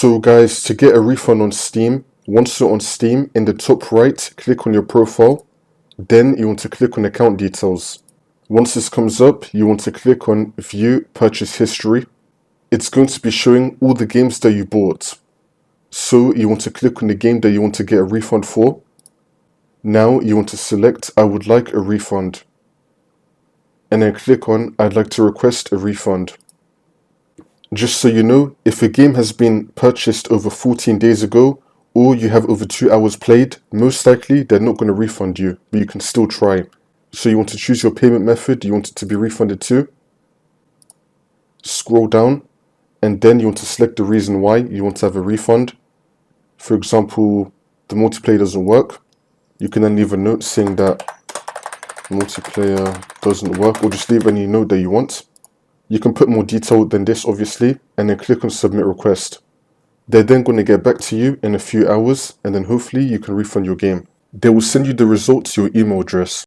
So guys, to get a refund on Steam, once you're on Steam, in the top right, click on your profile. Then you want to click on account details. Once this comes up, you want to click on view purchase history. It's going to be showing all the games that you bought. So you want to click on the game that you want to get a refund for. Now you want to select I would like a refund. And then click on I'd like to request a refund. Just so you know, if a game has been purchased over 14 days ago, or you have over 2 hours played, most likely they're not going to refund you, but you can still try. So you want to choose your payment method you want it to be refunded to. Scroll down, and then you want to select the reason why you want to have a refund. For example, the multiplayer doesn't work. You can then leave a note saying that multiplayer doesn't work, or just leave any note that you want. You can put more detail than this obviously, and then click on submit request. They're then going to get back to you in a few hours, and then hopefully you can refund your game. They will send you the result to your email address.